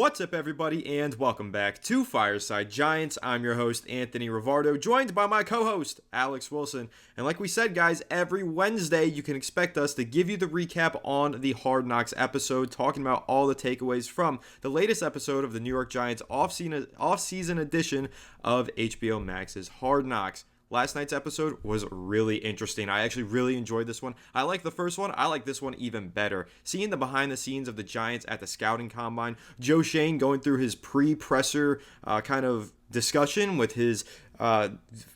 What's up, everybody, and welcome back to Fireside Giants. I'm your host, Anthony Rivardo, joined by my co-host, Alex Wilson. And like we said, guys, every Wednesday you can expect us to give you the recap on the Hard Knocks episode, talking about all the takeaways from the latest episode of the New York Giants off-season edition of HBO Max's Hard Knocks. Last night's episode was really interesting. I actually really enjoyed this one. I like the first one. I like this one even better. Seeing the behind the scenes of the Giants at the scouting combine, Joe Schoen going through his pre-presser kind of discussion with his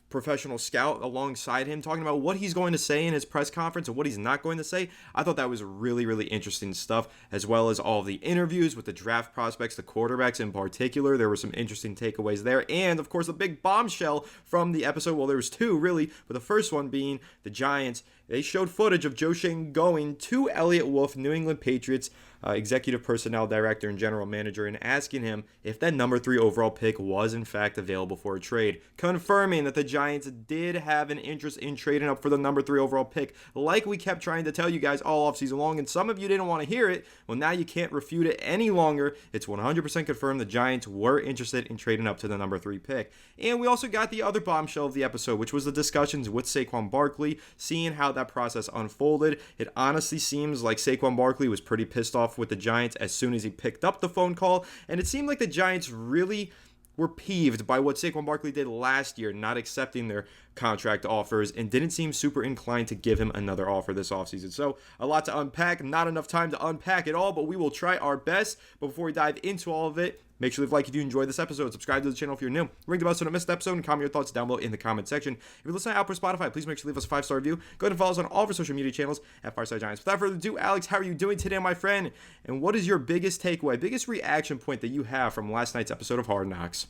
professional scout alongside him, talking about what he's going to say in his press conference and what he's not going to say. I thought that was really, really interesting stuff, as well as all the interviews with the draft prospects, the quarterbacks in particular. There were some interesting takeaways there. And, of course, the big bombshell from the episode, well, there was two, really, but the first one being the Giants. They showed footage of Joe Schoen going to Elliott Wolf, New England Patriots, executive personnel director and general manager, and asking him if that number 3 overall pick was in fact available for a trade, confirming that the Giants did have an interest in trading up for the number 3 overall pick, like we kept trying to tell you guys all offseason long, and some of you didn't want to hear it. Well, now you can't refute it any longer. It's 100% confirmed the Giants were interested in trading up to the number 3 pick. And we also got the other bombshell of the episode, which was the discussions with Saquon Barkley, seeing how that process unfolded. It honestly seems like Saquon Barkley was pretty pissed off with the Giants as soon as he picked up the phone call, and it seemed like the Giants really were peeved by what Saquon Barkley did last year, not accepting their contract offers, and didn't seem super inclined to give him another offer this offseason. So a lot to unpack, not enough time to unpack it all, but we will try our best. But before we dive into all of it, make sure to leave a like if you enjoyed this episode, subscribe to the channel if you're new, ring the bell so you don't miss the episode, and comment your thoughts down below in the comment section. If you're listening to Apple or Spotify, please make sure to leave us a 5-star review. Go ahead and follow us on all of our social media channels at Fireside Giants. Without further ado, Alex, how are you doing today, my friend? And what is your biggest takeaway, biggest reaction point that you have from last night's episode of Hard Knocks?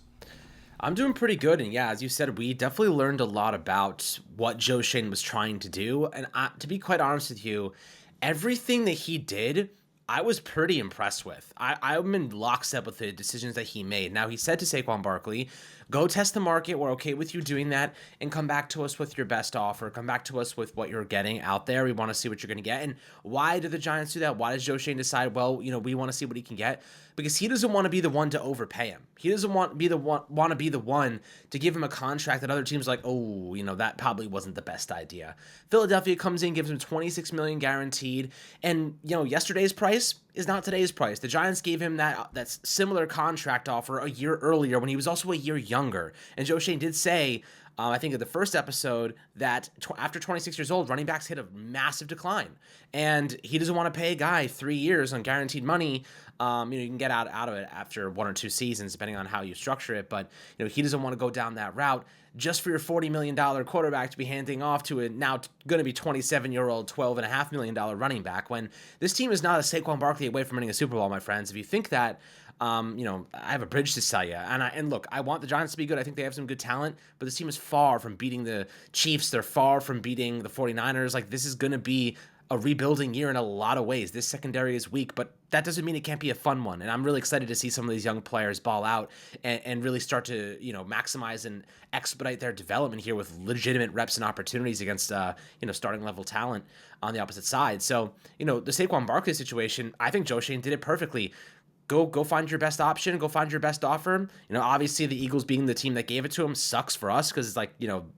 I'm doing pretty good, and yeah, as you said, we definitely learned a lot about what Joe Schoen was trying to do, and to be quite honest with you, everything that he did, I was pretty impressed with. I'm in lockstep with the decisions that he made. Now, he said to Saquon Barkley, go test the market, we're okay with you doing that, and come back to us with your best offer, come back to us with what you're getting out there, we want to see what you're going to get. And why did the Giants do that? Why does Joe Schoen decide, well, we want to see what he can get? Because he doesn't want to be the one to overpay him. He doesn't want to be the one to give him a contract that other teams are like, oh, that probably wasn't the best idea. Philadelphia comes in, gives him $26 million guaranteed, and yesterday's price is not today's price. The Giants gave him that similar contract offer a year earlier when he was also a year younger. And Joe Schoen did say, I think in the first episode, that after 26 years old, running backs hit a massive decline. And he doesn't want to pay a guy 3 years on guaranteed money. You can get out of it after 1 or 2 seasons, depending on how you structure it. But he doesn't want to go down that route just for your $40 million quarterback to be handing off to a now going to be 27-year-old, $12.5 million running back, when this team is not a Saquon Barkley away from winning a Super Bowl, my friends. If you think that, I have a bridge to sell you. And look, I want the Giants to be good. I think they have some good talent, but this team is far from beating the Chiefs. They're far from beating the 49ers. Like, this is going to be a rebuilding year in a lot of ways. This secondary is weak, but that doesn't mean it can't be a fun one. And I'm really excited to see some of these young players ball out and really start to, maximize and expedite their development here with legitimate reps and opportunities against, starting level talent on the opposite side. So, the Saquon Barkley situation, I think Joe Schoen did it perfectly. Go find your best option. Go find your best offer. Obviously the Eagles being the team that gave it to him sucks for us because it's like,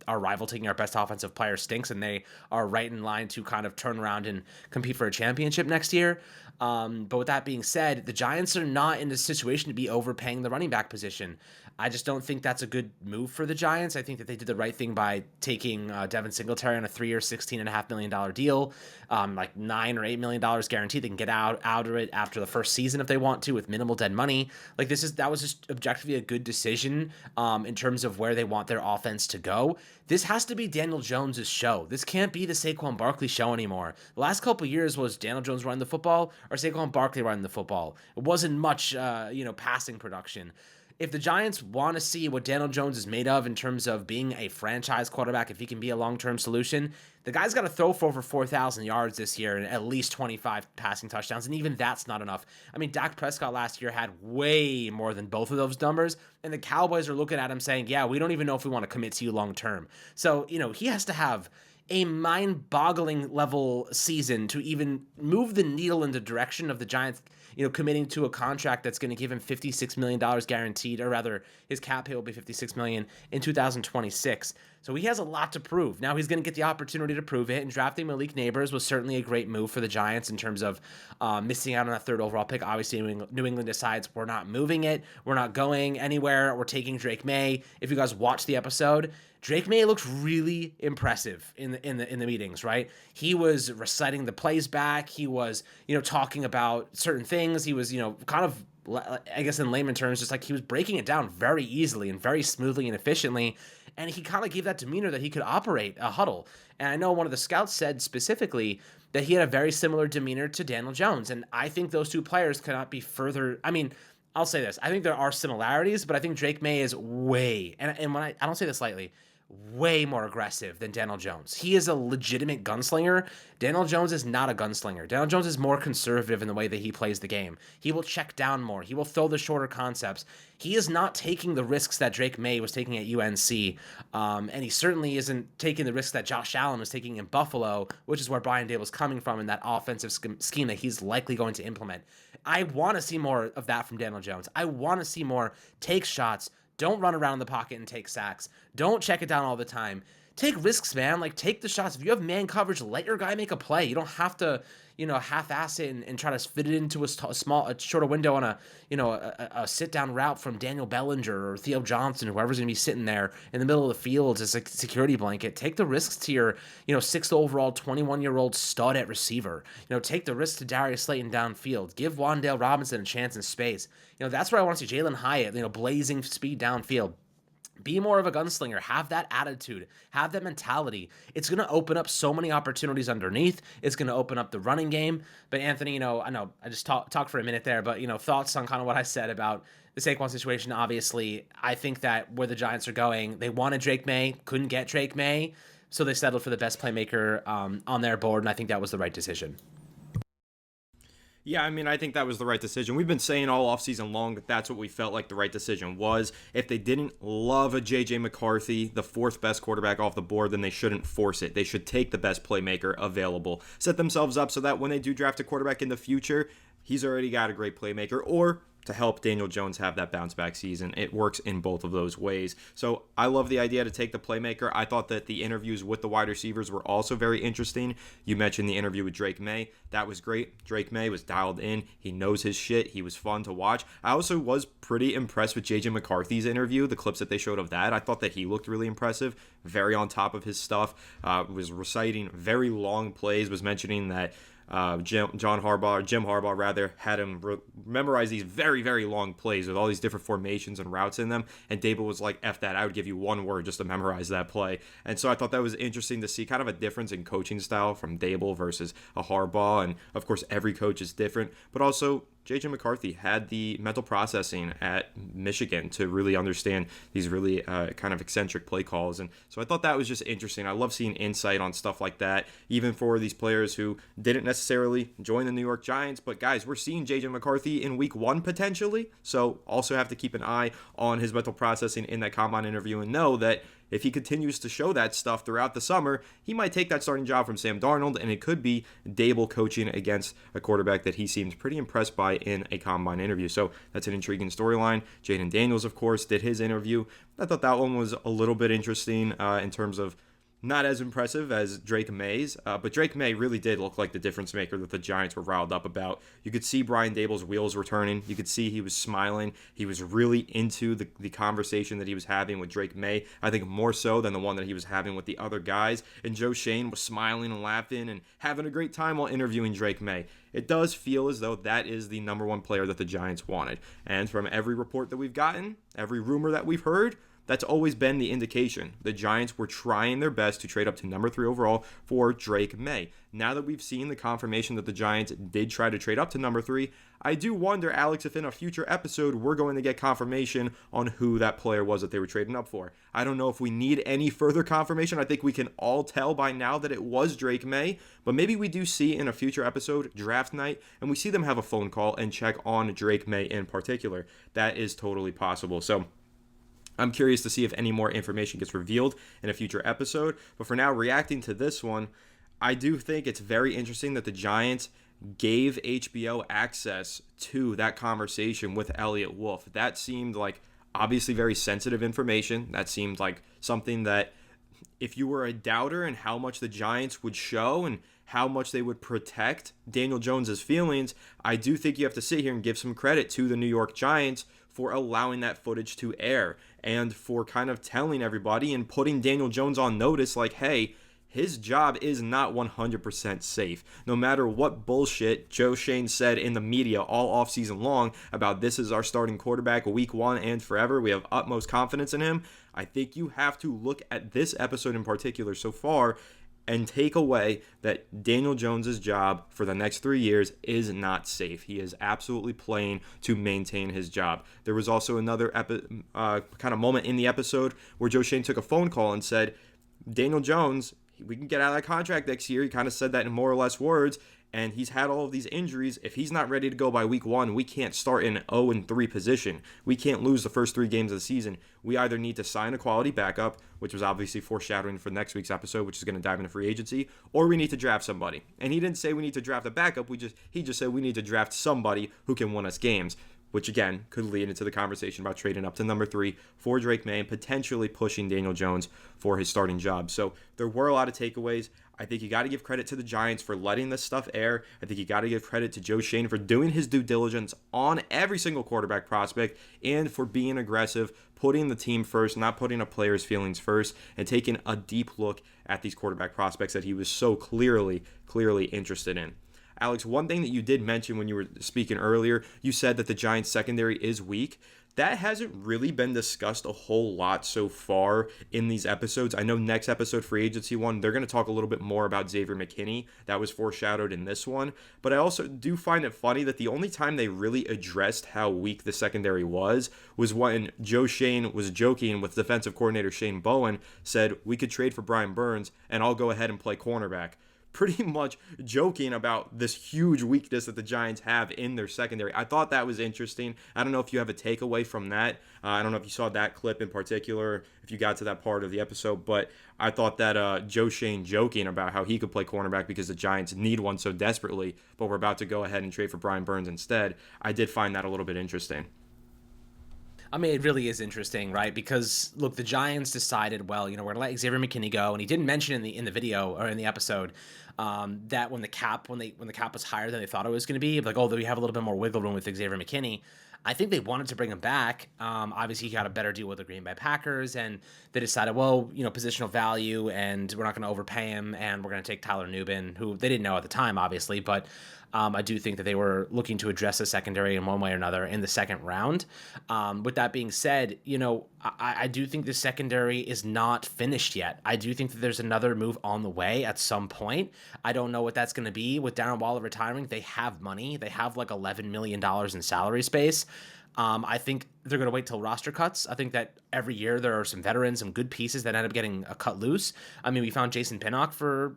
our rival taking our best offensive player stinks, and they are right in line to kind of turn around and compete for a championship next year. But with that being said, the Giants are not in a situation to be overpaying the running back position. I just don't think that's a good move for the Giants. I think that they did the right thing by taking Devin Singletary on a 3-year, $16.5 million deal, like $9 or $8 million guaranteed. They can get out of it after the first season if they want to with minimal dead money. Like, that was just objectively a good decision in terms of where they want their offense to go. This has to be Daniel Jones' show. This can't be the Saquon Barkley show anymore. The last couple of years was Daniel Jones running the football or Saquon Barkley running the football. It wasn't much, passing production. If the Giants want to see what Daniel Jones is made of in terms of being a franchise quarterback, if he can be a long-term solution, the guy's got to throw for over 4,000 yards this year and at least 25 passing touchdowns, and even that's not enough. I mean, Dak Prescott last year had way more than both of those numbers, and the Cowboys are looking at him saying, yeah, we don't even know if we want to commit to you long-term. So, he has to have a mind-boggling level season to even move the needle in the direction of the Giants committing to a contract that's going to give him $56 million guaranteed, or rather his cap hit will be $56 million in 2026. So he has a lot to prove. Now he's going to get the opportunity to prove it, and drafting Malik Neighbors was certainly a great move for the Giants in terms of missing out on that third overall pick. Obviously, New England decides we're not moving it, we're not going anywhere, we're taking Drake May. If you guys watch the episode, Drake May looked really impressive in the meetings, right? He was reciting the plays back. He was, talking about certain things. He was, kind of, I guess in layman terms, just like he was breaking it down very easily and very smoothly and efficiently. And he kind of gave that demeanor that he could operate a huddle. And I know one of the scouts said specifically that he had a very similar demeanor to Daniel Jones. And I think those two players cannot be further. I mean, I'll say this. I think there are similarities, but I think Drake May is way, and when I don't say this lightly, way more aggressive than Daniel Jones. He is a legitimate gunslinger. Daniel Jones is not a gunslinger. Daniel Jones is more conservative in the way that he plays the game. He will check down more. He will throw the shorter concepts. He is not taking the risks that Drake May was taking at UNC, and he certainly isn't taking the risks that Josh Allen was taking in Buffalo, which is where Brian Dable's coming from in that offensive scheme that he's likely going to implement. I want to see more of that from Daniel Jones. I want to see more take shots. Don't run around the pocket and take sacks. Don't check it down all the time. Take risks, man. Like, take the shots. If you have man coverage, let your guy make a play. You don't have to, half-ass it and try to fit it into a shorter window on a sit-down route from Daniel Bellinger or Theo Johnson, whoever's going to be sitting there in the middle of the field as a security blanket. Take the risks to your, 6th overall, 21-year-old stud at receiver. Take the risk to Darius Slayton downfield. Give Wan'Dale Robinson a chance in space. That's where I want to see Jalen Hyatt, blazing speed downfield. Be more of a gunslinger. Have that attitude. Have that mentality. It's going to open up so many opportunities underneath. It's going to open up the running game. But Anthony, I know I just talked for a minute there, but, thoughts on kind of what I said about the Saquon situation. Obviously, I think that where the Giants are going, they wanted Drake May, couldn't get Drake May, so they settled for the best playmaker on their board, and I think that was the right decision. Yeah, I mean, I think that was the right decision. We've been saying all offseason long that that's what we felt like the right decision was. If they didn't love a J.J. McCarthy, the fourth best quarterback off the board, then they shouldn't force it. They should take the best playmaker available. Set themselves up so that when they do draft a quarterback in the future, he's already got a great playmaker, or to help Daniel Jones have that bounce back season. It works in both of those ways. So I love the idea to take the playmaker. I thought that the interviews with the wide receivers were also very interesting. You mentioned the interview with Drake May. That was great. Drake May was dialed in. He knows his shit. He was fun to watch. I also was pretty impressed with JJ McCarthy's interview, the clips that they showed of that. I thought that he looked really impressive, very on top of his stuff, was reciting very long plays, was mentioning that Jim Harbaugh had him memorize these very, very long plays with all these different formations and routes in them. And Dable was like, F that, I would give you one word just to memorize that play. And so I thought that was interesting to see kind of a difference in coaching style from Dable versus a Harbaugh. And of course, every coach is different, but also J.J. McCarthy had the mental processing at Michigan to really understand these really kind of eccentric play calls. And so I thought that was just interesting. I love seeing insight on stuff like that, even for these players who didn't necessarily join the New York Giants. But guys, we're seeing J.J. McCarthy in week 1 potentially. So also have to keep an eye on his mental processing in that combine interview and know that if he continues to show that stuff throughout the summer, he might take that starting job from Sam Darnold, and it could be Dable coaching against a quarterback that he seemed pretty impressed by in a combine interview. So that's an intriguing storyline. Jaden Daniels, of course, did his interview. I thought that one was a little bit interesting in terms of not as impressive as Drake May's, but Drake May really did look like the difference maker that the Giants were riled up about. You could see Brian Dable's wheels were turning. You could see he was smiling. He was really into the conversation that he was having with Drake May, I think more so than the one that he was having with the other guys. And Joe Shane was smiling and laughing and having a great time while interviewing Drake May. It does feel as though that is the number one player that the Giants wanted. And from every report that we've gotten, every rumor that we've heard, that's always been the indication. The Giants were trying their best to trade up to number 3 overall for Drake May. Now that we've seen the confirmation that the Giants did try to trade up to number 3, I do wonder, Alex, if in a future episode we're going to get confirmation on who that player was that they were trading up for. I don't know if we need any further confirmation. I think we can all tell by now that it was Drake May, but maybe we do see in a future episode, draft night, and we see them have a phone call and check on Drake May in particular. That is totally possible. So I'm curious to see if any more information gets revealed in a future episode. But for now, reacting to this one, I do think it's very interesting that the Giants gave HBO access to that conversation with Elliot Wolf. That seemed like obviously very sensitive information. That seemed like something that if you were a doubter in how much the Giants would show and how much they would protect Daniel Jones's feelings, I do think you have to sit here and give some credit to the New York Giants for allowing that footage to air and for kind of telling everybody and putting Daniel Jones on notice like, hey, his job is not 100% safe. No matter what bullshit Joe Schoen said in the media all offseason long about this is our starting quarterback week 1 and forever, we have utmost confidence in him. I think you have to look at this episode in particular so far and take away that Daniel Jones's job for the next 3 years is not safe. He is absolutely playing to maintain his job. There was also another kind of moment in the episode where Joe Schoen took a phone call and said, Daniel Jones, we can get out of that contract next year. He kind of said that in more or less words, and he's had all of these injuries. If he's not ready to go by week 1, we can't start in an 0-3 position. We can't lose the first 3 games of the season. We either need to sign a quality backup, which was obviously foreshadowing for next week's episode, which is going to dive into free agency, or we need to draft somebody. And he didn't say we need to draft a backup. He just said we need to draft somebody who can win us games, which again could lead into the conversation about trading up to number 3 for Drake May and potentially pushing Daniel Jones for his starting job. So there were a lot of takeaways. I think you got to give credit to the Giants for letting this stuff air. I think you got to give credit to Joe Schoen for doing his due diligence on every single quarterback prospect and for being aggressive, putting the team first, not putting a player's feelings first, and taking a deep look at these quarterback prospects that he was so clearly interested in. Alex, one thing that you did mention when you were speaking earlier, you said that the Giants secondary is weak. That hasn't really been discussed a whole lot so far in these episodes. I know next episode, Free Agency 1, they're going to talk a little bit more about Xavier McKinney. That was foreshadowed in this one. But I also do find it funny that the only time they really addressed how weak the secondary was when Joe Schoen was joking with defensive coordinator Shane Bowen, said, we could trade for Brian Burns and I'll go ahead and play cornerback. Pretty much joking about this huge weakness that the Giants have in their secondary. I thought that was interesting. I don't know if you have a takeaway from that. I don't know if you saw that clip in particular, if you got to that part of the episode, but I thought that Joe Schoen joking about how he could play cornerback because the Giants need one so desperately, but we're about to go ahead and trade for Brian Burns instead. I did find that a little bit interesting. I mean, it really is interesting, right? Because look, the Giants decided, well, we're gonna let Xavier McKinney go, and he didn't mention in the video or in the episode that when the cap was higher than they thought it was going to be, like, oh, we have a little bit more wiggle room with Xavier McKinney. I think they wanted to bring him back. Obviously, he got a better deal with the Green Bay Packers, and they decided, well, positional value, and we're not going to overpay him, and we're going to take Tyler Nubin, who they didn't know at the time, obviously, but I do think that they were looking to address the secondary in one way or another in the second round. With that being said, I do think the secondary is not finished yet. I do think that there's another move on the way at some point. I don't know what that's going to be. With Darren Waller retiring, they have money. They have like $11 million in salary space. I think they're going to wait till roster cuts. I think that every year there are some veterans, some good pieces that end up getting cut loose. I mean, we found Jason Pinnock for,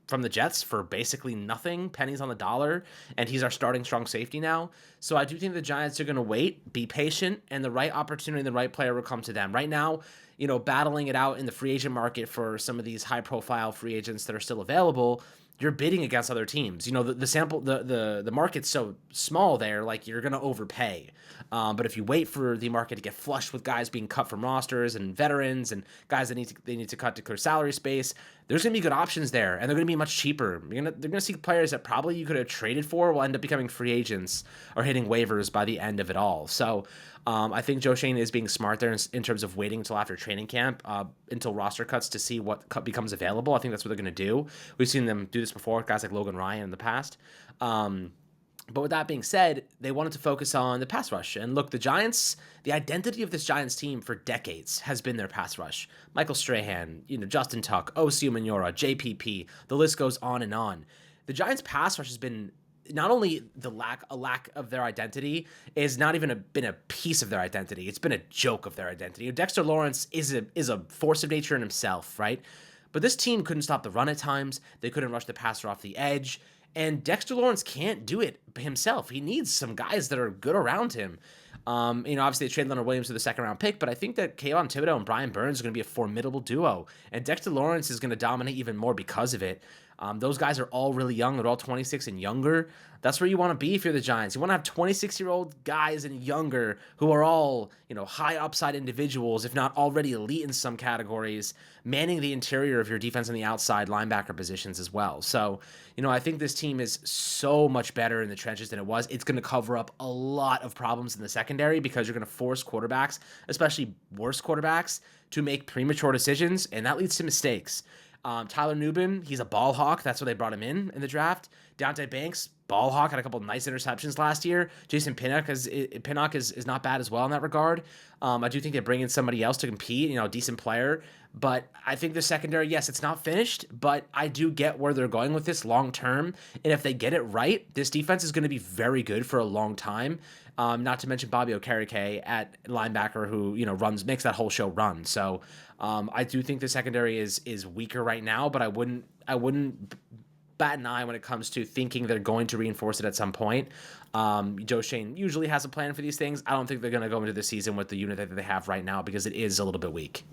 from the Jets for basically nothing, pennies on the dollar, and he's our starting strong safety now. So I do think the Giants are going to wait, be patient, and the right opportunity and the right player will come to them. Right now, battling it out in the free agent market for some of these high-profile free agents that are still available, you're bidding against other teams. The market's so small there, like you're going to overpay. But if you wait for the market to get flushed with guys being cut from rosters and veterans and guys that they need to cut to clear salary space, there's going to be good options there, and they're going to be much cheaper. They're going to see players that probably you could have traded for will end up becoming free agents or hitting waivers by the end of it all. So I think Joe Schoen is being smart there in terms of waiting until after training camp, until roster cuts to see what cut becomes available. I think that's what they're going to do. We've seen them do this before, guys like Logan Ryan in the past. But with that being said, they wanted to focus on the pass rush. And look, the identity of this Giants team for decades has been their pass rush. Michael Strahan, Justin Tuck, Osi Umenyiora, JPP, the list goes on and on. The Giants pass rush has been not only a lack of their identity, is not even been a piece of their identity. It's been a joke of their identity. Dexter Lawrence is a force of nature in himself, right? But this team couldn't stop the run at times. They couldn't rush the passer off the edge. And Dexter Lawrence can't do it himself. He needs some guys that are good around him. Obviously they traded Leonard Williams to the second-round pick, but I think that Kayvon Thibodeau and Brian Burns are going to be a formidable duo, and Dexter Lawrence is going to dominate even more because of it. Those guys are all really young. They're all 26 and younger. That's where you want to be if you're the Giants. You want to have 26-year-old guys and younger who are all, high upside individuals, if not already elite in some categories, manning the interior of your defense and the outside linebacker positions as well. So, I think this team is so much better in the trenches than it was. It's going to cover up a lot of problems in the secondary because you're going to force quarterbacks, especially worse quarterbacks, to make premature decisions, and that leads to mistakes. Tyler Nubin, he's a ball hawk. That's why they brought him in the draft. Deontay Banks, ball hawk, had a couple of nice interceptions last year. Jason Pinnock is not bad as well in that regard. I do think they bring in somebody else to compete, a decent player. But I think the secondary, yes, it's not finished, but I do get where they're going with this long term. And if they get it right, this defense is going to be very good for a long time. Not to mention Bobby Okereke at linebacker who, makes that whole show run. So I do think the secondary is weaker right now, but I wouldn't bat an eye when it comes to thinking they're going to reinforce it at some point. Joe Schoen usually has a plan for these things. I don't think they're going to go into the season with the unit that they have right now because it is a little bit weak.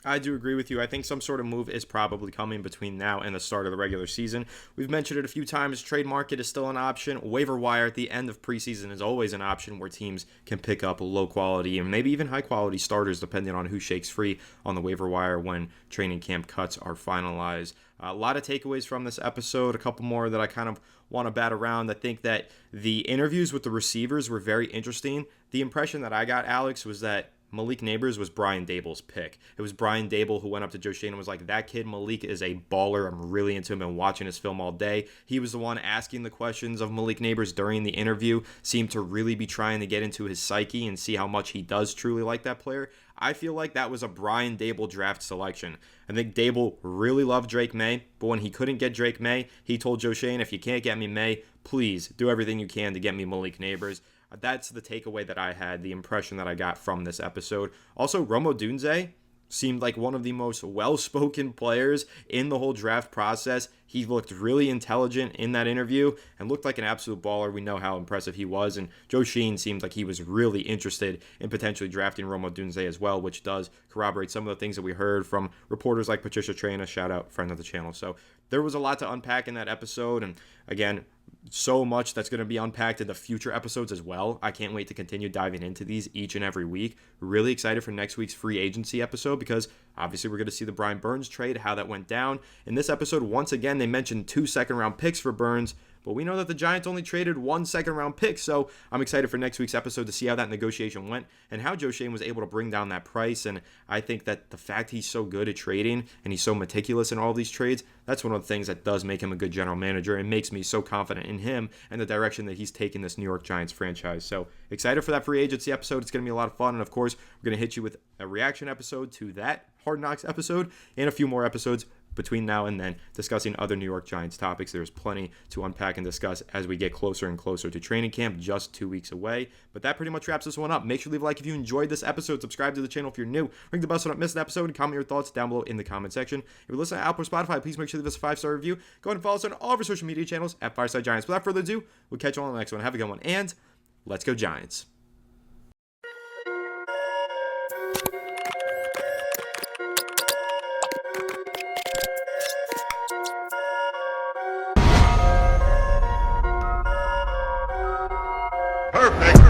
I do agree with you. I think some sort of move is probably coming between now and the start of the regular season. We've mentioned it a few times. Trade market is still an option. Waiver wire at the end of preseason is always an option where teams can pick up low quality and maybe even high quality starters depending on who shakes free on the waiver wire when training camp cuts are finalized. A lot of takeaways from this episode. A couple more that I kind of want to bat around. I think that the interviews with the receivers were very interesting. The impression that I got, Alex, was that Malik Neighbors was Brian Dable's pick. It was Brian Dable who went up to Joe Schoen and was like, that kid Malik is a baller. I'm really into him and watching his film all day. He was the one asking the questions of Malik Neighbors during the interview, seemed to really be trying to get into his psyche and see how much he does truly like that player. I feel like that was a Brian Dable draft selection. I think Dable really loved Drake May, but when he couldn't get Drake May, he told Joe Schoen, if you can't get me May, please do everything you can to get me Malik Neighbors. That's the takeaway that I had, the impression that I got from this episode. Also, Rome Odunze seemed like one of the most well-spoken players in the whole draft process. He looked really intelligent in that interview and looked like an absolute baller. We know how impressive he was, and Joe Schoen seemed like he was really interested in potentially drafting Rome Odunze as well, which does corroborate some of the things that we heard from reporters like Patricia Traina, shout out, friend of the channel. So there was a lot to unpack in that episode, and again, so much that's going to be unpacked in the future episodes as well. I can't wait to continue diving into these each and every week. Really excited for next week's free agency episode because obviously we're going to see the Brian Burns trade, how that went down. In this episode, once again, they mentioned 2 second-round picks for Burns, but we know that the Giants only traded 1 second-round pick, so I'm excited for next week's episode to see how that negotiation went and how Joe Schoen was able to bring down that price. And I think that the fact he's so good at trading and he's so meticulous in all these trades, that's one of the things that does make him a good general manager and makes me so confident in him and the direction that he's taking this New York Giants franchise. So excited for that free agency episode. It's going to be a lot of fun. And of course, we're going to hit you with a reaction episode to that Hard Knocks episode and a few more episodes between now and then discussing other New York Giants topics. There's plenty to unpack and discuss as we get closer and closer to training camp, just 2 weeks away. But that pretty much wraps this one up. Make sure to leave a like if you enjoyed this episode. Subscribe to the channel if you're new. Ring the bell so you don't miss an episode and comment your thoughts down below in the comment section. If you listen to Apple or Spotify, please make sure to leave us a 5-star review. Go ahead and follow us on all of our social media channels at Fireside Giants. Without further ado, we'll catch you on the next one. Have a good one, and let's go Giants. Perfect.